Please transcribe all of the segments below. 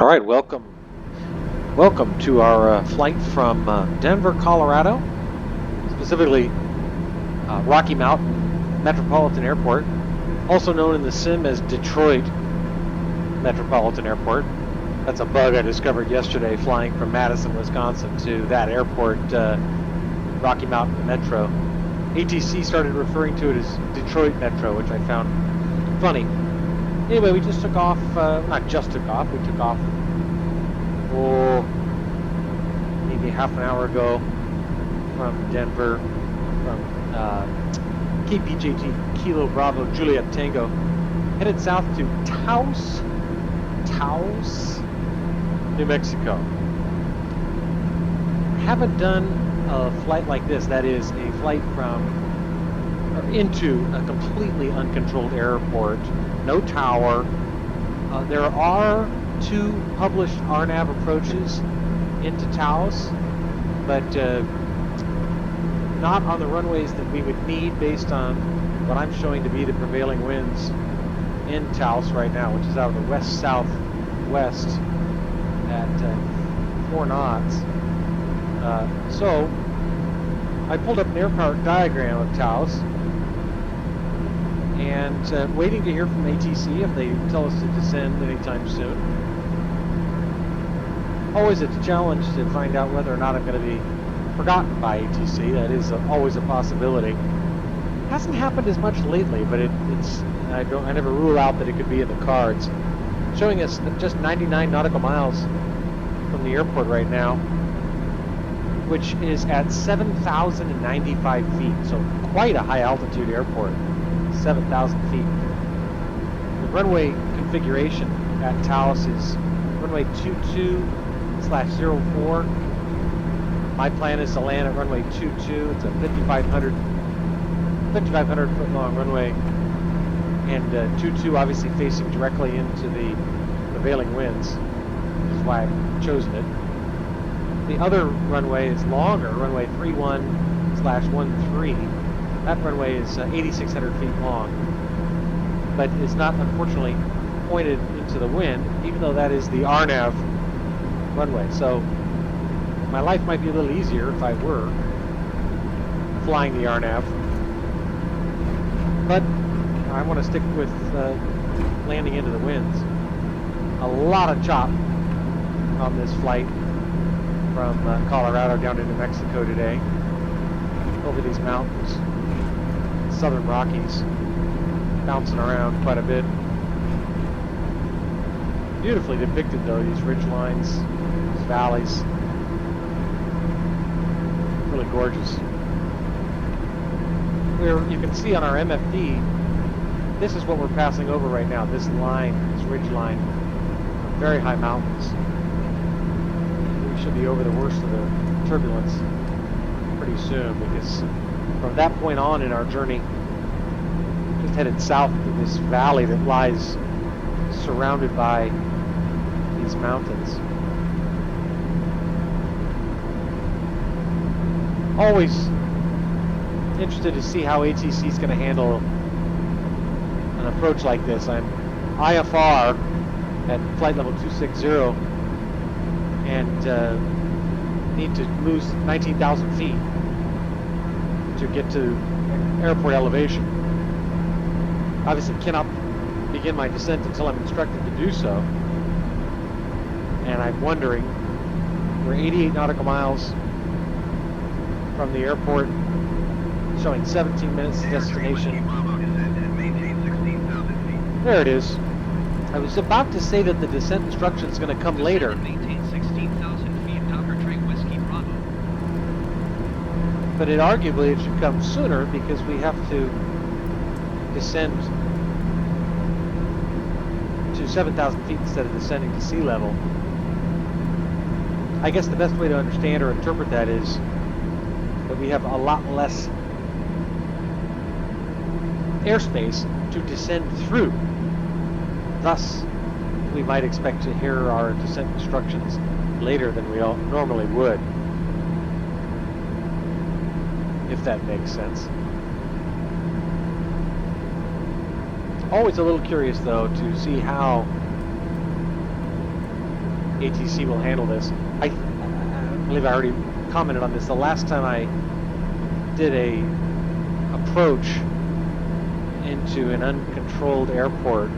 All right, welcome to our flight from Denver, Colorado, specifically Rocky Mountain Metropolitan Airport, also known in the sim as Detroit Metropolitan Airport. That's a bug I discovered yesterday flying from Madison, Wisconsin to that airport, Rocky Mountain Metro. ATC started referring to it as Detroit Metro, which I found funny. Anyway, we just took off, not just took off, we took off, maybe half an hour ago from Denver, from KBJC Kilo Bravo Juliet Tango, headed south to Taos, New Mexico. Haven't done a flight like this, that is a flight from or into a completely uncontrolled airport, no tower. There are 2 published RNAV approaches into Taos, but not on the runways that we would need based on what I'm showing to be the prevailing winds in Taos right now, which is out of the west-southwest at 4 knots. So I pulled up an airport diagram of Taos and waiting to hear from ATC if they tell us to descend anytime soon. Always a challenge to find out whether or not I'm going to be forgotten by ATC. That is always a possibility. Hasn't happened as much lately, but I never rule out that it could be in the cards. Showing us just 99 nautical miles from the airport right now, which is at 7,095 feet, so quite a high altitude airport, 7,000 feet. The runway configuration at Taos is runway 22/04. My plan is to land at runway 22. It's a 5,500 foot long runway, and 22 obviously facing directly into the prevailing winds, which is why I've chosen it. The other runway is longer, runway 31/13. That runway is 8,600 feet long, but is not unfortunately pointed into the wind, even though that is the RNAV runway. So my life might be a little easier if I were flying the RNAV, but I want to stick with landing into the winds. A lot of chop on this flight from Colorado down to New Mexico today, over these mountains, southern Rockies, bouncing around quite a bit. Beautifully depicted though, these ridge lines, these valleys, really gorgeous. You can see on our MFD, this is what we're passing over right now, this line, this ridge line, very high mountains. We should be over the worst of the turbulence pretty soon, because from that point on in our journey, just headed south to this valley that lies surrounded by these mountains. Always interested to see how ATC is going to handle an approach like this. I'm IFR at flight level 260 and need to lose 19,000 feet to get to airport elevation. Obviously cannot begin my descent until I'm instructed to do so. And I'm wondering, we're 88 nautical miles from the airport, showing 17 minutes to destination. There it is. I was about to say that the descent instruction is going to come later. But arguably it should come sooner, because we have to descend to 7,000 feet instead of descending to sea level. I guess the best way to understand or interpret that is that we have a lot less airspace to descend through. Thus, we might expect to hear our descent instructions later than we normally would, if that makes sense. Always a little curious, though, to see how ATC will handle this. I believe I already commented on this. The last time I did a approach into an uncontrolled airport,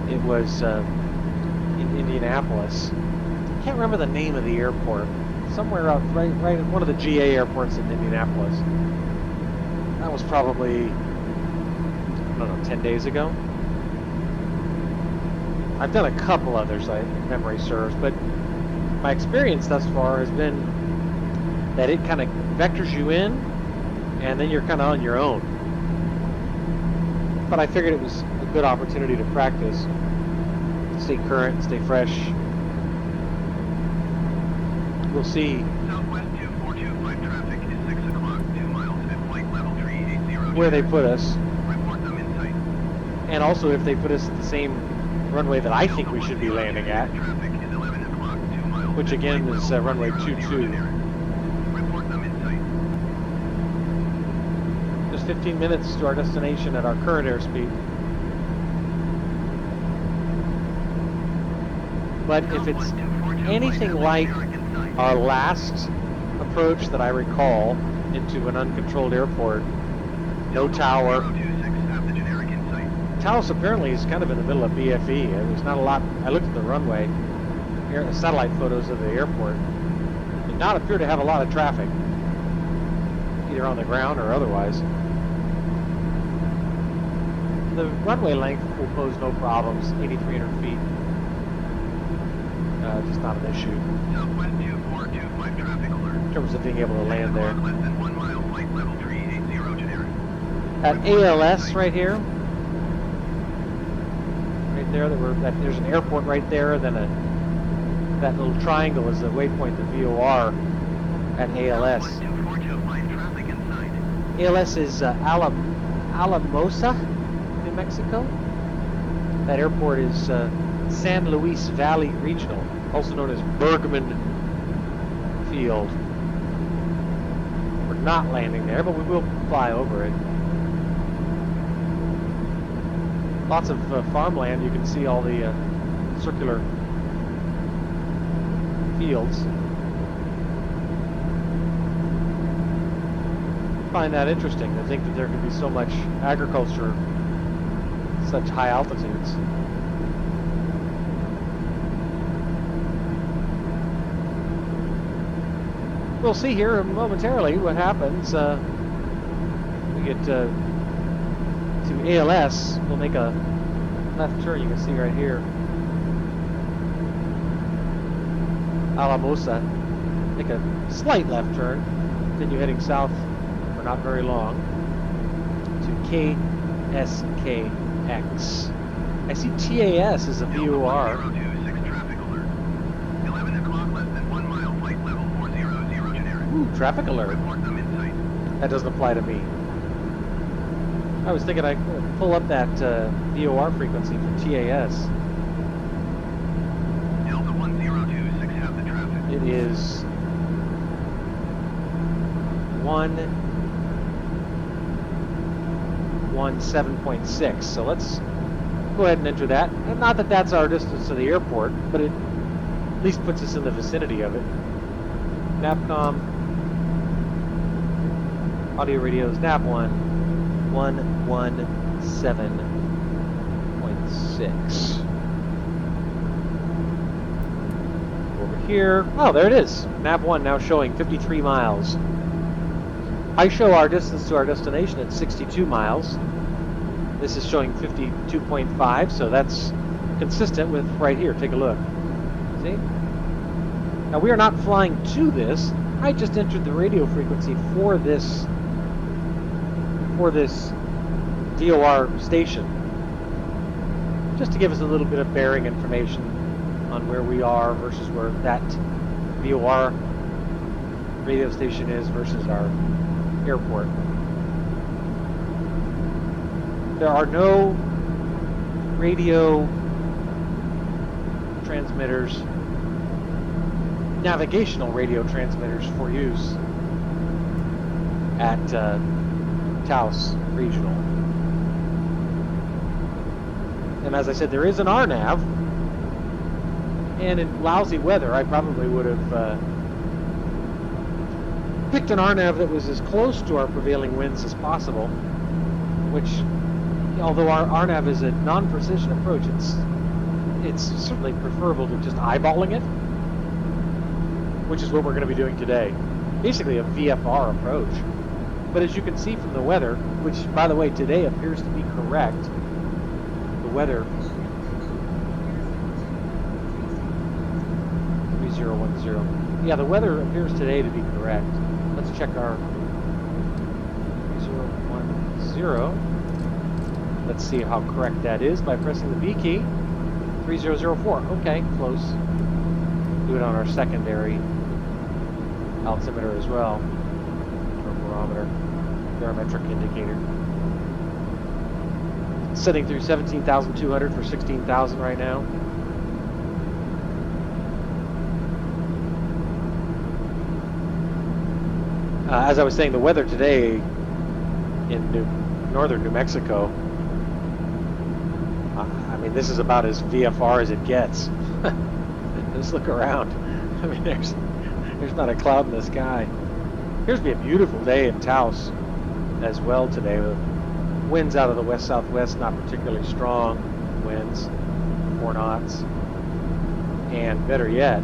it was in Indianapolis. I can't remember the name of the airport. Somewhere out right at one of the GA airports in Indianapolis. That was probably, I don't know, 10 days ago. I've done a couple others, if memory serves, but my experience thus far has been that it kind of vectors you in, and then you're kind of on your own. But I figured it was a good opportunity to practice, to stay current, stay fresh. We'll see. Southwest 2425 traffic is 6 o'clock, 2 miles at flight level 380. Where they put us. Report them in sight. And also if they put us at the same runway that I think we should be landing at, Traffic is 11 o'clock, 2 miles which again is runway 22. Report them in sight. Just 15 minutes to our destination at our current airspeed. But if it's anything like our last approach that I recall into an uncontrolled airport, no tower. Taos apparently is kind of in the middle of BFE. There's not a lot. I looked at the runway, satellite photos of the airport. It did not appear to have a lot of traffic, either on the ground or otherwise. The runway length will pose no problems, 8,300 feet. Just not an issue. Southwest 2425 traffic alert. In terms of being able to land there. Less than 1 mile, flight level 380 generic. At ALS right here. Right there, there's an airport right there, then that little triangle is the waypoint, the VOR at ALS. Southwest 2425 traffic inside. ALS is Alamosa, New Mexico. That airport is San Luis Valley Regional, also known as Bergman Field. We're not landing there, but we will fly over it. Lots of farmland. You can see all the circular fields. Find that interesting to think that there could be so much agriculture at such high altitudes. We'll see here momentarily what happens. We get to ALS. We'll make a left turn. You can see right here. Alamosa. Make a slight left turn. Continue heading south for not very long to KSKX. I see TAS as a VOR. Ooh, traffic alert. That doesn't apply to me. I was thinking I'd pull up that VOR frequency for TAS. Delta 1026, have the traffic. It is 117.6. So let's go ahead and enter that. And not that that's our distance to the airport, but it at least puts us in the vicinity of it. Navcom. Audio radios, nav1, 117.6. Over here, oh, there it is. Nav1 now showing 53 miles. I show our distance to our destination at 62 miles. This is showing 52.5, so that's consistent with right here. Take a look. See? Now we are not flying to this. I just entered the radio frequency for this DOR station, just to give us a little bit of bearing information on where we are versus where that VOR radio station is versus our airport. There are no radio transmitters, navigational radio transmitters for use at Taos Regional. And as I said, there is an RNAV, And in lousy weather, I probably would have picked an RNAV that was as close to our prevailing winds as possible, which, although our RNAV is a non-precision approach, it's certainly preferable to just eyeballing it, which is what we're going to be doing today. Basically a VFR approach. But as you can see from the weather, which, by the way, today appears to be correct, the weather 3010. Yeah, the weather appears today to be correct. Let's check our 3010. Let's see how correct that is by pressing the B key. 3004. Okay, close. Do it on our secondary altimeter as well. Barometer, barometric indicator. Sitting through 17,200 for 16,000 right now. As I was saying, the weather today in northern New Mexico, I mean, this is about as VFR as it gets. Just look around. I mean, there's not a cloud in the sky. Here's be a beautiful day in Taos as well today, with winds out of the west-southwest, not particularly strong winds, 4 knots, and better yet,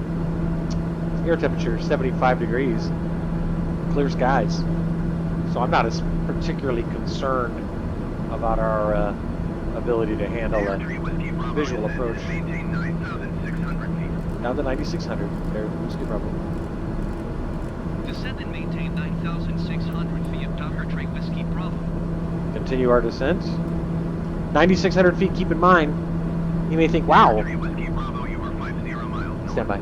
air temperature 75 degrees, clear skies. So I'm not as particularly concerned about our ability to handle a visual approach. Down to 9,600. There, Whiskey Bravo. Descend and maintain 9,600 feet of Dr. Trey Whiskey Bravo. Continue our descent. 9,600 feet, keep in mind. You may think, wow. Stand by.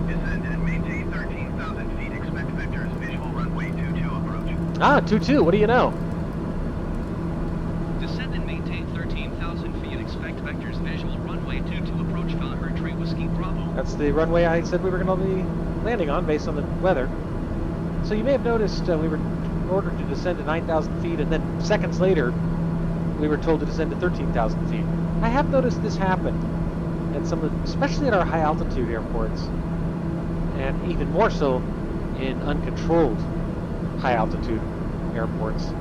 Descend and maintain 13,000 feet. Expect vectors. Visual runway 22 approach. Ah, 22, what do you know? Descend and maintain 13,000 feet. Expect vectors. Visual runway 22 approach. Dr. Trey Whiskey Bravo. That's the runway I said we were going to be landing on based on the weather. So you may have noticed we were ordered to descend to 9,000 feet, and then seconds later we were told to descend to 13,000 feet. I have noticed this happen at some of, especially at our high altitude airports, and even more so in uncontrolled high altitude airports.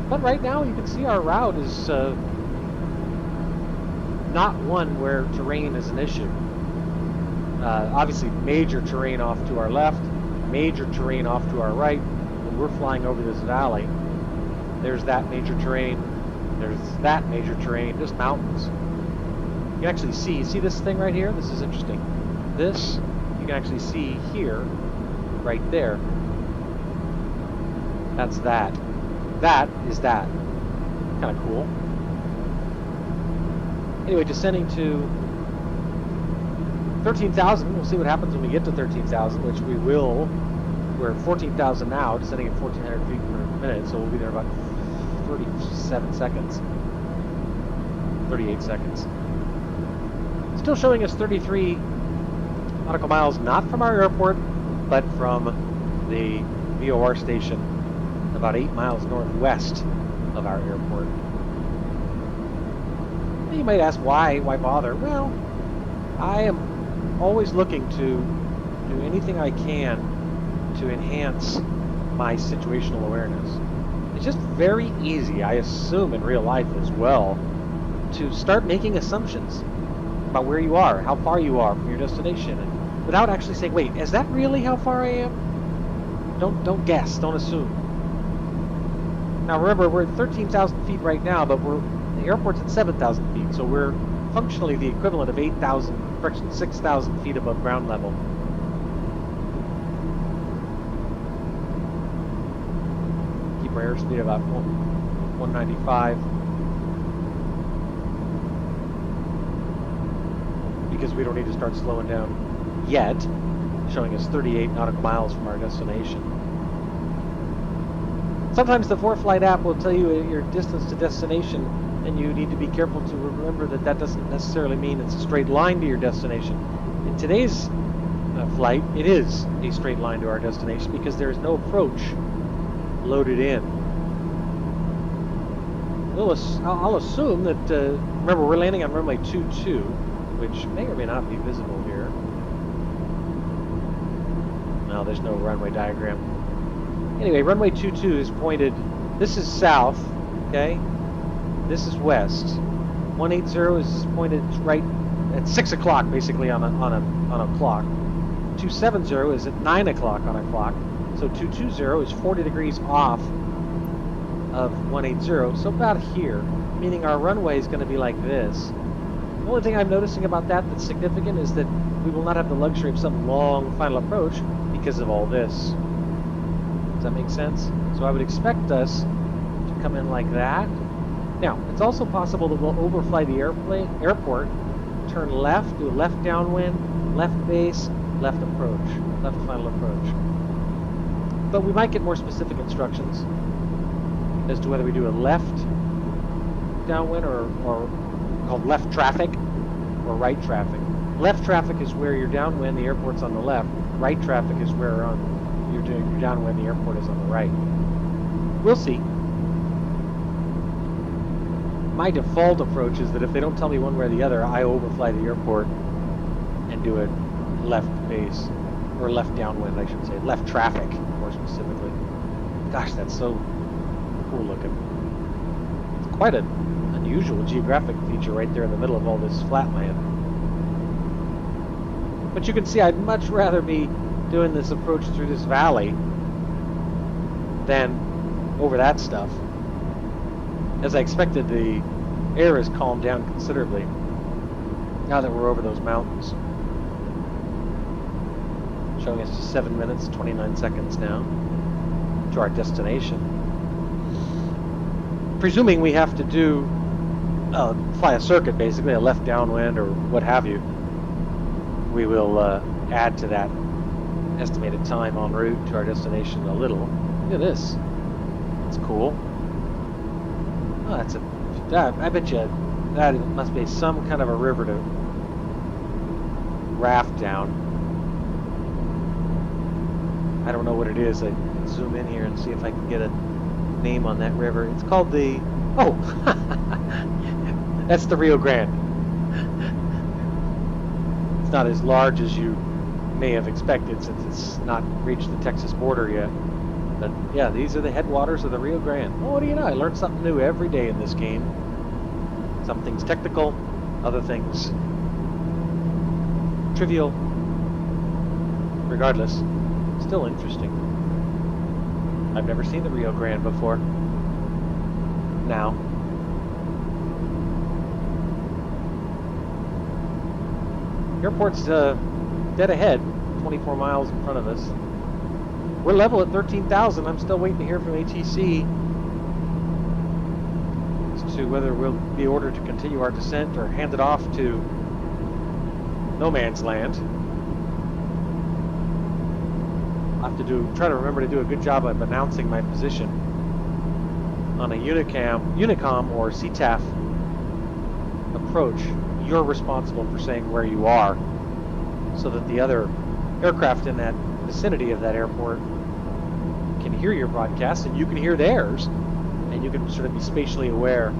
But right now you can see our route is not one where terrain is an issue. Obviously major terrain off to our left, major terrain off to our right. When we're flying over this valley, there's that major terrain, there's that major terrain, just mountains. You can actually see this thing right here? This is interesting. This, you can actually see here, right there. That's that. That is that. Kind of cool. Anyway, descending to 13,000. We'll see what happens when we get to 13,000, which we will. We're at 14,000 now, descending at 1,400 feet per minute, so we'll be there about 37 seconds. 38 seconds. Still showing us 33 nautical miles, not from our airport, but from the VOR station about 8 miles northwest of our airport. And you might ask, why bother? Well, I am always looking to do anything I can to enhance my situational awareness. It's just very easy, I assume in real life as well, to start making assumptions about where you are, how far you are from your destination, and without actually saying, wait, is that really how far I am? Don't guess, don't assume. Now remember, we're at 13,000 feet right now, but the airport's at 7,000 feet, so we're functionally the equivalent of 6,000 feet above ground level. Keep our airspeed about 195. Because we don't need to start slowing down yet, showing us 38 nautical miles from our destination. Sometimes the ForeFlight app will tell you your distance to destination, and you need to be careful to remember that that doesn't necessarily mean it's a straight line to your destination. In today's flight, it is a straight line to our destination because there is no approach loaded in. I'll assume that, remember, we're landing on runway 22. which may or may not be visible here. No, there's no runway diagram. Anyway, runway 22 is pointed, this is south, okay? This is west. 180 is pointed right at 6 o'clock, basically on a clock. 270 is at 9 o'clock on a clock. So 220 is 40 degrees off of 180, so about here, meaning our runway is going to be like this. The only thing I'm noticing about that that's significant is that we will not have the luxury of some long final approach because of all this. Does that make sense? So I would expect us to come in like that. Now, it's also possible that we'll overfly the airport, turn left, do a left downwind, left base, left approach, left final approach. But we might get more specific instructions as to whether we do a left downwind or called left traffic or right traffic. Left traffic is where you're downwind, the airport's on the left. Right traffic is where you're doing your downwind, the airport is on the right. We'll see. My default approach is that if they don't tell me one way or the other, I overfly the airport and do it left base, or left downwind, I should say. Left traffic, more specifically. Gosh, that's so cool looking. It's quite an unusual geographic feature right there in the middle of all this flat land. But you can see I'd much rather be doing this approach through this valley than over that stuff. As I expected, the air has calmed down considerably now that we're over those mountains. Showing us just 7 minutes, 29 seconds now to our destination. Presuming we have to do fly a circuit, basically, a left downwind or what have you, we will add to that estimated time en route to our destination a little. Look at this. It's cool. Oh, that's I bet you that must be some kind of a river to raft down. I don't know what it is. I can zoom in here and see if I can get a name on that river. It's called the... Oh! That's the Rio Grande. It's not as large as you may have expected since it's not reached the Texas border yet. But yeah, these are the headwaters of the Rio Grande. Oh, what do you know? I learn something new every day in this game. Some things technical, other things trivial. Regardless, still interesting. I've never seen the Rio Grande before. Now. Airport's dead ahead, 24 miles in front of us. We're level at 13,000. I'm still waiting to hear from ATC as to whether we'll be ordered to continue our descent or hand it off to no man's land. I'll have to try to remember to do a good job of announcing my position on a Unicom or CTAF approach. You're responsible for saying where you are so that the other aircraft in that vicinity of that airport can hear your broadcast and you can hear theirs, and you can sort of be spatially aware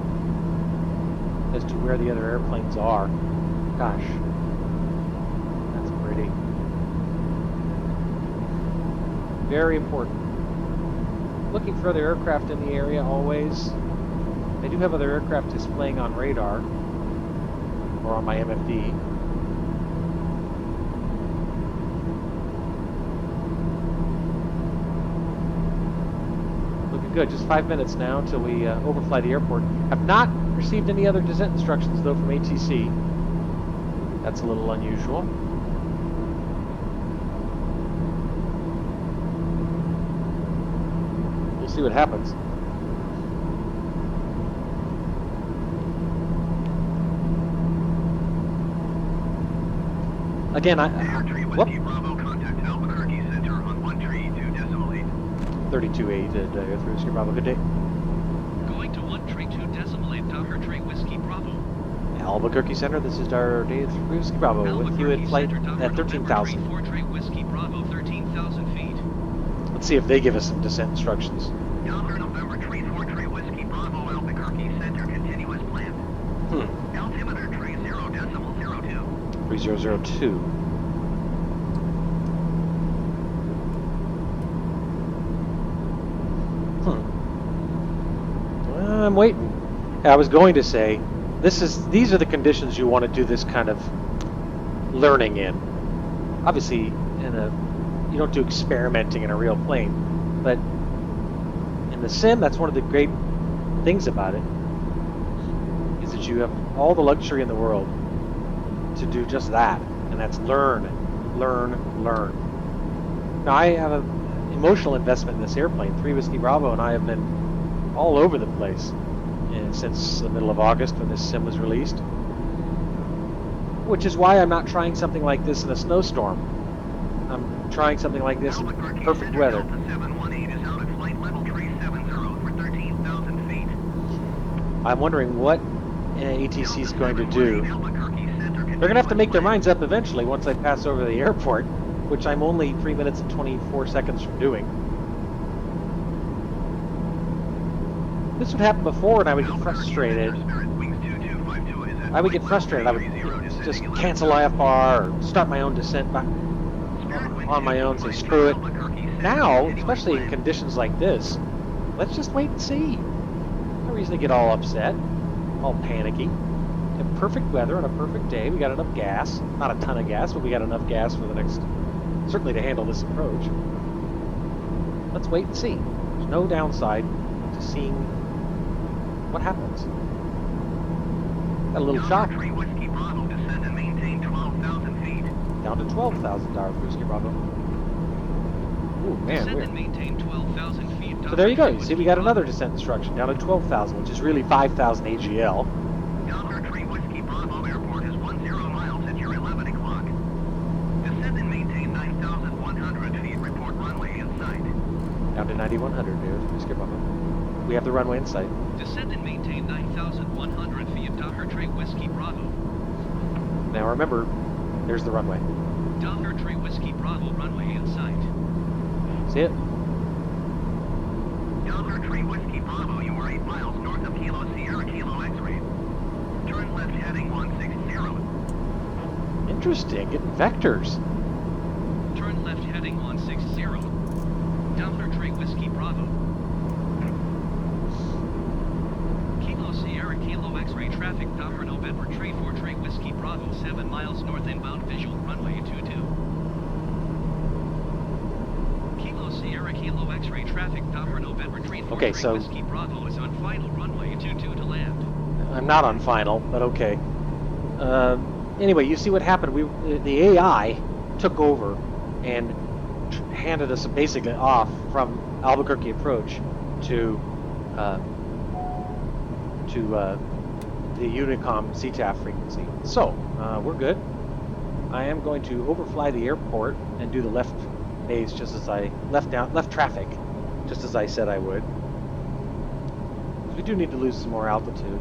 as to where the other airplanes are. Gosh, that's pretty. Very important. Looking for other aircraft in the area always. I do have other aircraft displaying on radar or on my MFD. Looking good. Just 5 minutes now until we overfly the airport. Have not received any other descent instructions though from ATC. That's a little unusual. We'll see what happens. Again, whoop. 32.8 at Air3 Whiskey Bravo. Good day. Going to 132.8 Docker Tree Whiskey Bravo. Albuquerque Center, this is our day at 3 Whiskey Bravo with you at flight at 13,000. 4 Tree Whiskey Bravo, 13,000 feet. Let's see if they give us some descent instructions. Delta November 34 Tree Whiskey Bravo, Albuquerque Center, continuous plan. Altimeter tree 0.02. 3002. I'm waiting. I was going to say, these are the conditions you want to do this kind of learning in. Obviously, you don't do experimenting in a real plane, but in the sim, that's one of the great things about it, is that you have all the luxury in the world to do just that, and that's learn, learn, learn. Now, I have an emotional investment in this airplane. 3 Whiskey Bravo and I have been all over the place since the middle of August when this sim was released, which is why I'm not trying something like this in a snowstorm. I'm trying something like this in perfect weather. I'm wondering what ATC is going to do. They're going to have to make their minds up eventually once I pass over the airport, which I'm only 3 minutes and 24 seconds from doing. This would happen before and I would get frustrated. I would just cancel IFR or start my own descent on my own, say screw it. Now, especially in conditions like this, let's just wait and see. No reason to get all upset, all panicky. We have perfect weather on a perfect day. We got enough gas. Not a ton of gas, but we got enough gas for the next, certainly to handle this approach. Let's wait and see. There's no downside to seeing what happens. Got a little shock. Down to 12,000 for Whiskey Bravo. Ooh, man, weird. So there you go. You see, we got another descent instruction down to 12,000, which is really 5,000 AGL. Delta 3 Whiskey Bravo Airport is 10 miles at your 11 o'clock. Descend and maintain 9,100 feet. Report runway in sight. Down to 9,100, dude. Whiskey Bravo. We have the runway in sight. Descend and maintain 9,100 feet. Delta 3 Whiskey Bravo. Now remember, there's the runway. Delta 3 Whiskey Bravo runway in sight. See it? Delta 3 Whiskey Bravo, you are 8 miles north of Kilo Sierra Kilo X-ray. Turn left heading 160. Interesting, getting vectors. Turn left heading 160. Delta 3 Whiskey Bravo. Kilo Sierra Kilo X-ray traffic Delta November 3 Whiskey Bravo 7 miles north inbound visual runway 22. Kilo Sierra Kilo X-ray traffic Delta November 3 Okay, so Whiskey Bravo is on final runway 22 to land. I'm not on final, but okay. Anyway, you see what happened. The AI took over and handed us basically off from Albuquerque approach to the Unicom CTAF frequency. So we're good. I am going to overfly the airport and do the left base just as I left traffic, just as I said I would. We do need to lose some more altitude.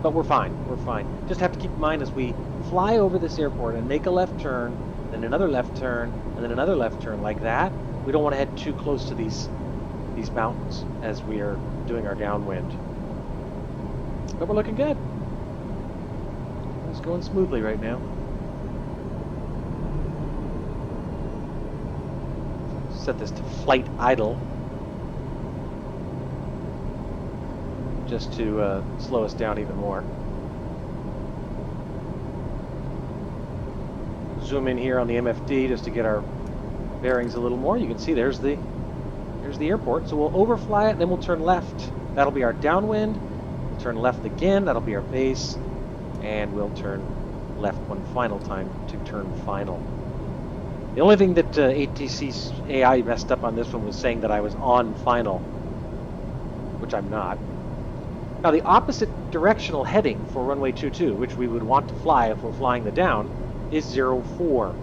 But we're fine, we're fine. Just have to keep in mind as we fly over this airport and make a left turn, then another left turn, and then another left turn like that, we don't want to head too close to these mountains as we are doing our downwind. But we're looking good. It's going smoothly right now. Set this to flight idle, just to slow us down even more. Zoom in here on the MFD just to get our bearings a little more. You can see there's the airport. So we'll overfly it, then we'll turn left. That'll be our downwind. We'll turn left again. That'll be our base, and we'll turn left one final time to turn final. The only thing that ATC's AI messed up on this one was saying that I was on final, which I'm not. Now the opposite directional heading for runway 22, which we would want to fly if we're flying the down, is 04.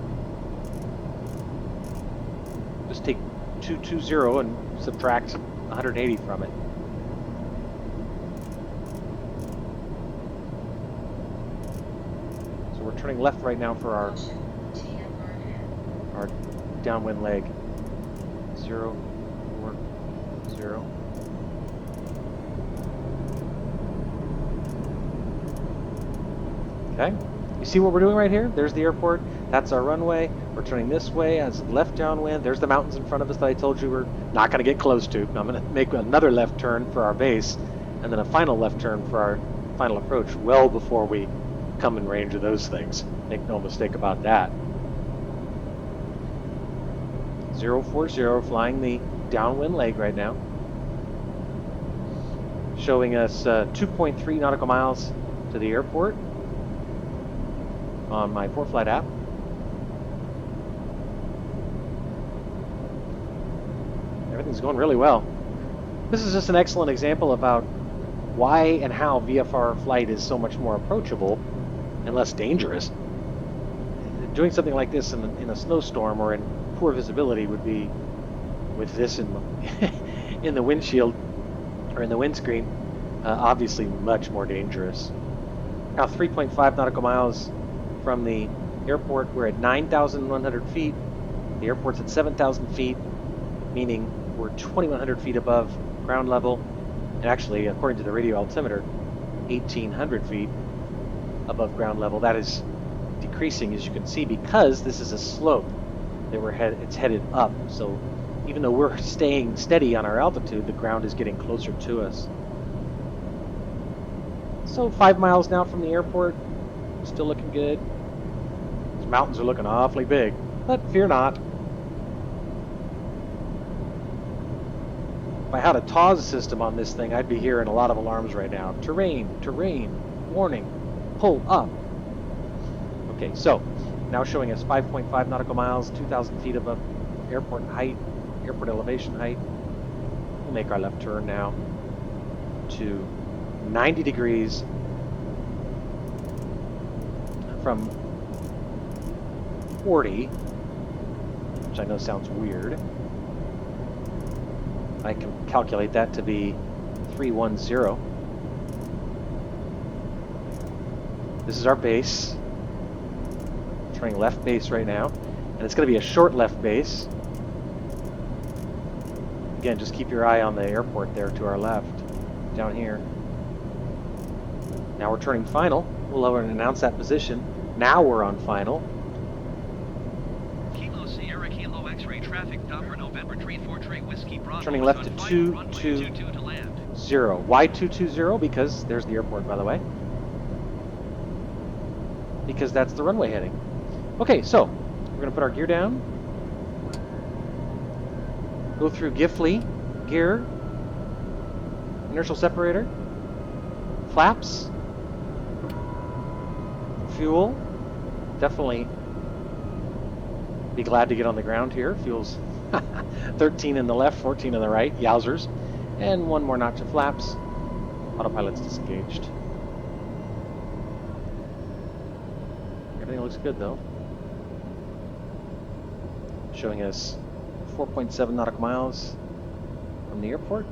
Just take 220 and subtract 180 from it. So we're turning left right now for our downwind leg. 040. Okay, You see what we're doing right here? There's the airport. That's our runway. We're turning this way as left downwind. There's the mountains in front of us that I told you we're not going to get close to. I'm going to make another left turn for our base, and then a final left turn for our final approach well before we come in range of those things. Make no mistake about that. 040 flying the downwind leg right now. Showing us 2.3 nautical miles to the airport on my ForeFlight app. Everything's going really well. This is just an excellent example about why and how VFR flight is so much more approachable and less dangerous. Doing something like this in a snowstorm or in poor visibility would be, with this in in the windshield or in the windscreen, obviously much more dangerous. Now 3.5 nautical miles from the airport. We're at 9,100 feet. The airport's at 7,000 feet, meaning we're 2,100 feet above ground level. And actually, according to the radio altimeter, 1,800 feet above ground level. That is decreasing, as you can see, because this is a slope that it's headed up. So even though we're staying steady on our altitude, the ground is getting closer to us. So 5 miles now from the airport. Still looking good. These mountains are looking awfully big, but fear not. If I had a TAWS system on this thing, I'd be hearing a lot of alarms right now. Terrain, warning, pull up. Okay, so now showing us 5.5 nautical miles, 2,000 feet above airport height, airport elevation height. We'll make our left turn now to 90 degrees from 40, which I know sounds weird. I can calculate that to be 310. This is our base. Turning left base right now, and it's going to be a short left base. Again, just keep your eye on the airport there to our left, down here. Now we're turning final. We'll lower and announce that position. Now we're on final. Kilo Sierra Kilo X-ray traffic Doppler November Tree 4 Tree Whiskey Bravo. Turning left to 220. to land. Why 220? Because there's the airport, by the way. Because that's the runway heading. Okay, so we're going to put our gear down. Go through Gifley, gear, inertial separator, flaps, fuel. Definitely be glad to get on the ground here. Fuel's 13 in the left, 14 in the right. Yowzers. And one more notch of flaps. Autopilot's disengaged. Everything looks good though. Showing us 4.7 nautical miles from the airport,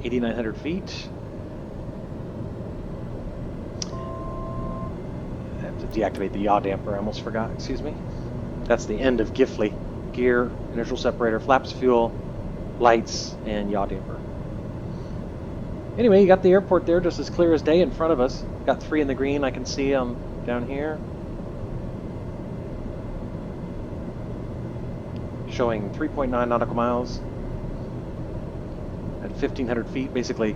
8,900 feet. I have to deactivate the yaw damper, I almost forgot, excuse me. That's the end of Gifley. Gear, inertial separator, flaps, fuel, lights, and yaw damper. Anyway, you got the airport there just as clear as day in front of us. Got 3 in the green I can see down here. Showing 3.9 nautical miles at 1,500 feet, basically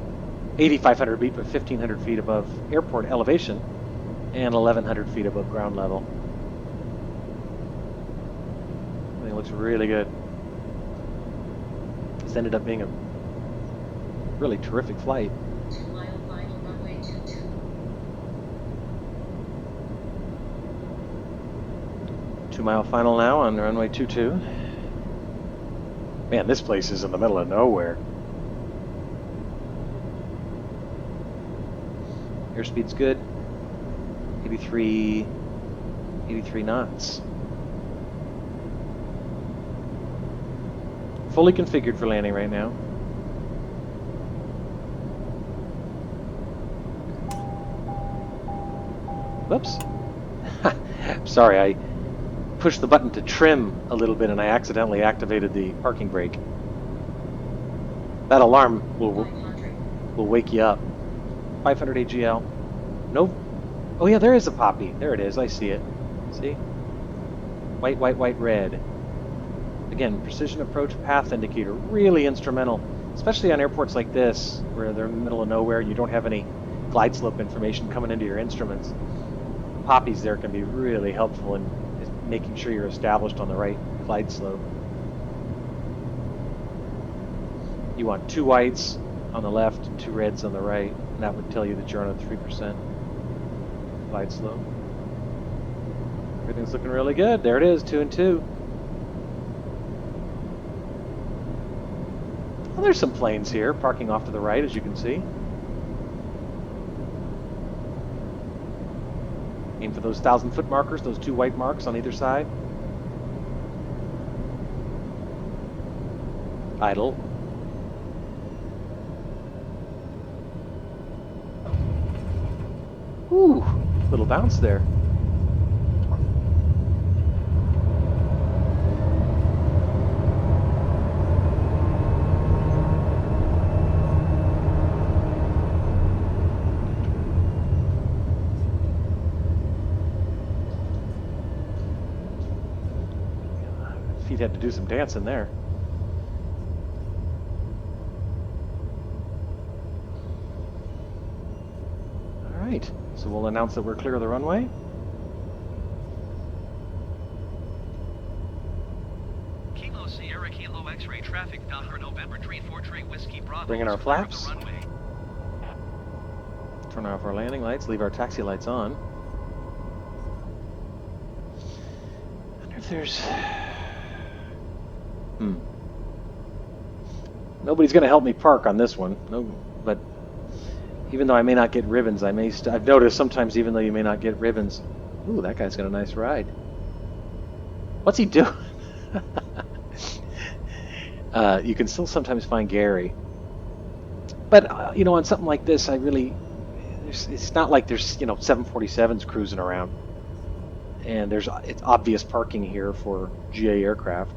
8,500 feet, but 1,500 feet above airport elevation and 1,100 feet above ground level. It looks really good. This ended up being a really terrific flight. 2 mile final runway 22. 2 mile final now on runway 22. Man, this place is in the middle of nowhere. Airspeed's good. 83 knots. Fully configured for landing right now. Whoops. Sorry, I pushed the button to trim a little bit and I accidentally activated the parking brake. That alarm will wake you up. 500 AGL. No Oh yeah, there is a poppy. There it is. I see it. See? White, white, white, red. Again, precision approach path indicator. Really instrumental, especially on airports like this, where they're in the middle of nowhere and you don't have any glide slope information coming into your instruments. Poppies there can be really helpful in making sure you're established on the right glide slope. You want 2 whites on the left and 2 reds on the right, and that would tell you that you're on a 3% glide slope. Everything's looking really good. There it is, 2 and 2. Well, there's some planes here parking off to the right, as you can see. Aim for those 1,000-foot markers, those 2 white marks on either side. Idle. Ooh, little bounce there. Feet had to do some dancing there. All right, so we'll announce that we're clear of the runway. Kilo Sierra Kilo X-ray traffic Docker November Tree 4 Tree Whiskey Bravo. Bring in our flaps. Runway. Turn off our landing lights, leave our taxi lights on. I wonder if there's... Nobody's going to help me park on this one. No, but even though I may not get ribbons, I may. I've noticed sometimes, even though you may not get ribbons. Ooh, that guy's got a nice ride. What's he doing? You can still sometimes find Gary, but you know, on something like this, I really. It's not like there's 747s cruising around, and it's obvious parking here for GA aircraft.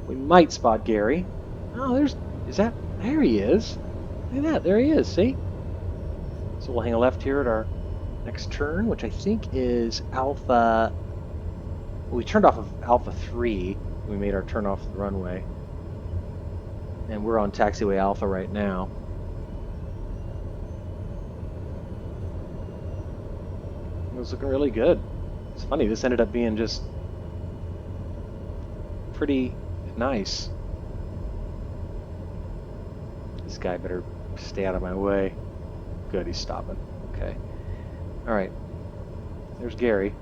We might spot Gary. Oh, there he is. Look at that, there he is, see? So we'll hang a left here at our next turn, which I think is Alpha... Well, we turned off of Alpha 3. We made our turn off the runway. And we're on taxiway Alpha right now. It was looking really good. It's funny, this ended up being just pretty nice. This guy better stay out of my way. Good, he's stopping. Okay. All right. There's Gary.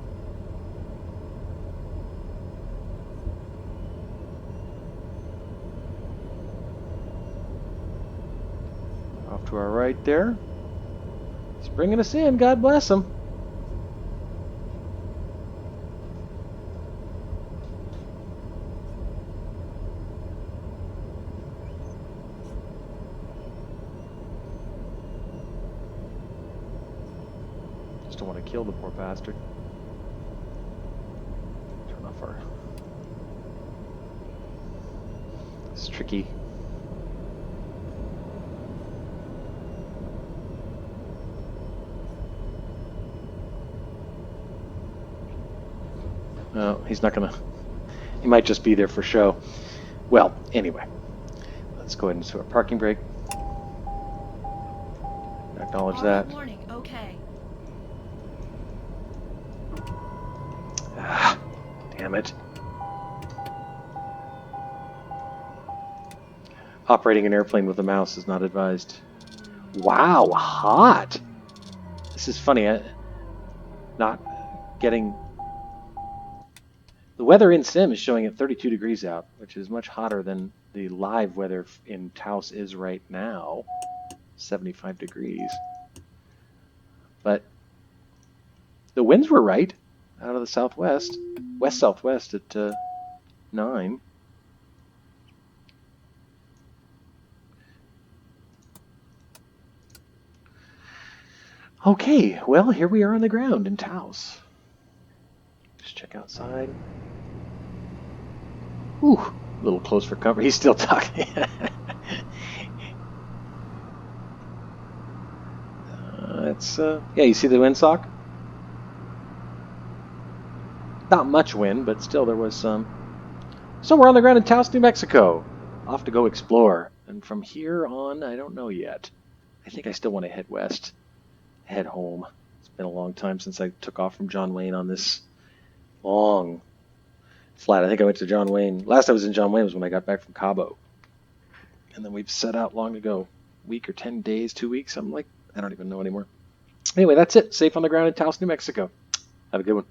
Off to our right there. He's bringing us in. God bless him. Don't want to kill the poor bastard. Turn off our... It's tricky. No, he's not gonna... He might just be there for show. Well, anyway. Let's go ahead and do a parking brake. Acknowledge that. Warning, okay. Ah, damn it. Operating an airplane with a mouse is not advised. Wow, hot! This is funny. Not getting... The weather in Sim is showing at 32 degrees out, which is much hotter than the live weather in Taos is right now. 75 degrees. But the winds were right out of the southwest, west-southwest at 9. Okay, well, here we are on the ground in Taos. Just check outside. Ooh, a little close for cover. He's still talking. it's yeah, you see the windsock? Not much wind, but still there was some. So we're on the ground in Taos, New Mexico. Off to go explore. And from here on, I don't know yet. I think I still want to head west, head home. It's been a long time since I took off from John Wayne on this long flight. I think I went to John Wayne. Last I was in John Wayne was when I got back from Cabo. And then we've set out long ago. Week or 10 days, 2 weeks, something like, I don't even know anymore. Anyway, that's it. Safe on the ground in Taos, New Mexico. Have a good one.